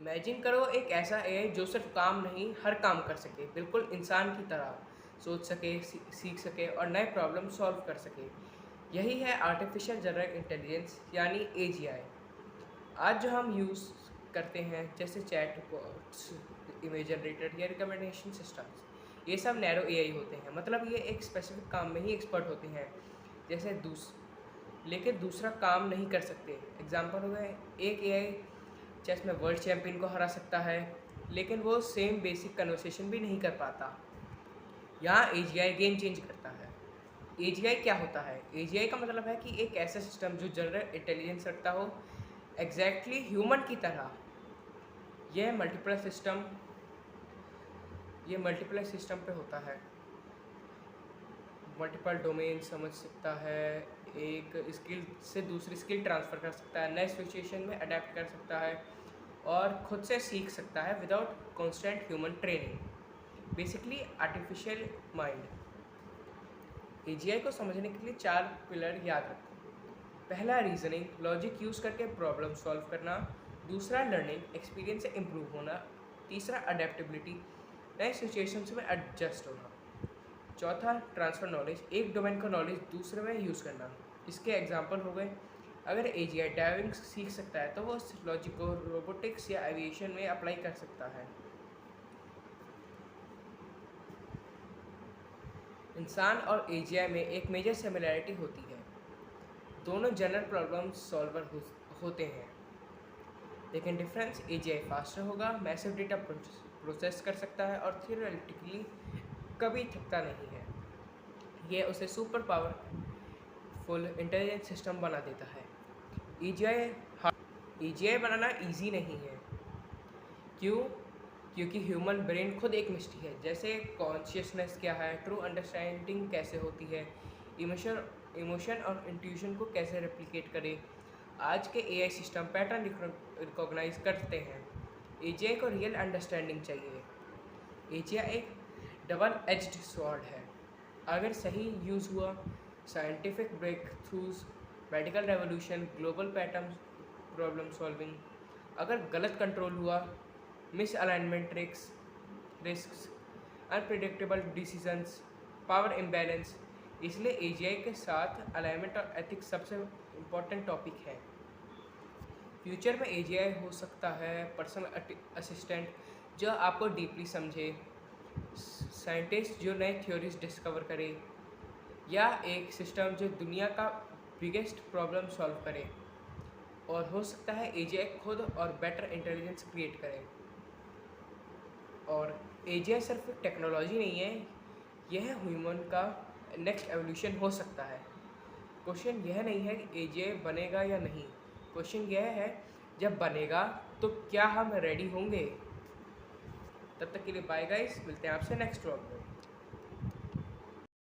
Imagine करो एक ऐसा एआई जो सिर्फ काम नहीं हर काम कर सके, बिल्कुल इंसान की तरह सोच सके, सीख सके और नए प्रॉब्लम सॉल्व कर सके। यही है आर्टिफिशियल जनरल इंटेलिजेंस यानी एजीआई। आज जो हम यूज़ करते हैं जैसे चैट बॉट्स, इमेज जनरेटर या रिकमेंडेशन सिस्टम्स, ये सब नैरो एआई होते हैं। मतलब ये एक स्पेसिफिक काम में ही एक्सपर्ट होते हैं, जैसे लेकिन दूसरा काम नहीं कर सकते। एग्जाम्पल हो गए, एक एआई चेस में वर्ल्ड चैंपियन को हरा सकता है, लेकिन वो सेम बेसिक कन्वर्सेशन भी नहीं कर पाता। यहाँ एजीआई गेम चेंज करता है। एजीआई क्या होता है? एजीआई का मतलब है कि एक ऐसा सिस्टम जो जनरल इंटेलिजेंस रखता हो, एग्जैक्टली ह्यूमन की तरह। यह मल्टीपल सिस्टम पे होता है, मल्टीपल डोमेन समझ सकता है, एक स्किल से दूसरी स्किल ट्रांसफ़र कर सकता है, नए सिचुएशन में अडेप्ट कर सकता है और खुद से सीख सकता है without constant human training. Basically artificial mind. AGI को समझने के लिए 4 पिलर याद रखो। पहला, रीजनिंग, लॉजिक यूज़ करके प्रॉब्लम सॉल्व करना। दूसरा, लर्निंग, एक्सपीरियंस से इम्प्रूव होना। तीसरा, अडेप्टेबिलिटी, नए सिचुएशंस में एडजस्ट होना। चौथा, ट्रांसफ़र नॉलेज, एक डोमेन का नॉलेज दूसरे में यूज़ करना। इसके एग्जांपल हो गए, अगर एजीआई ड्राइविंग सीख सकता है तो वो उस लॉजिक को रोबोटिक्स या एविएशन में अप्लाई कर सकता है। इंसान और एजीआई में एक मेजर सिमिलैरिटी होती है। दोनों जनरल प्रॉब्लम सॉल्वर होते हैं, लेकिन डिफरेंस, एजीआई फास्टर होगा, मैसिव डेटा प्रोसेस कर सकता है और थियोरेटिकली कभी थकता नहीं है। यह उसे सुपर पावरफुल इंटेलिजेंट सिस्टम बना देता है। एजीआई बनाना इजी नहीं है। क्यों? क्योंकि ह्यूमन ब्रेन खुद एक मिस्ट्री है। जैसे कॉन्शियसनेस क्या है, ट्रू अंडरस्टैंडिंग कैसे होती है, इमोशन और इंट्यूशन को कैसे रेप्लिकेट करे। आज के एआई सिस्टम पैटर्न रिकॉग्नाइज करते हैं। एजीआई को रियल अंडरस्टैंडिंग चाहिए। एजीआई एक डबल एज्ड स्वॉर्ड है। अगर सही यूज़ हुआ, scientific breakthroughs, medical revolution, global pattern problem solving. अगर गलत कंट्रोल हुआ, misalignment risks, unpredictable decisions, power imbalance. इसलिए एजीआई के साथ अलाइनमेंट और एथिक्स सबसे इम्पोर्टेंट टॉपिक है। फ्यूचर में एजीआई हो सकता है पर्सनल असिस्टेंट जो आपको डीपली समझे, साइंटिस्ट जो नए थ्योरीज डिस्कवर करे, या एक सिस्टम जो दुनिया का बिगेस्ट प्रॉब्लम सॉल्व करे। और हो सकता है एजीआई खुद और बेटर इंटेलिजेंस क्रिएट करे। और एजीआई सिर्फ एक टेक्नोलॉजी नहीं है, यह ह्यूमन का नेक्स्ट एवोल्यूशन हो सकता है। क्वेश्चन यह नहीं है कि एजीआई बनेगा या नहीं, क्वेश्चन यह है जब बनेगा तो क्या हम रेडी होंगे। तब तक के लिए बाय गाइस, मिलते हैं आपसे नेक्स्ट व्लॉग में।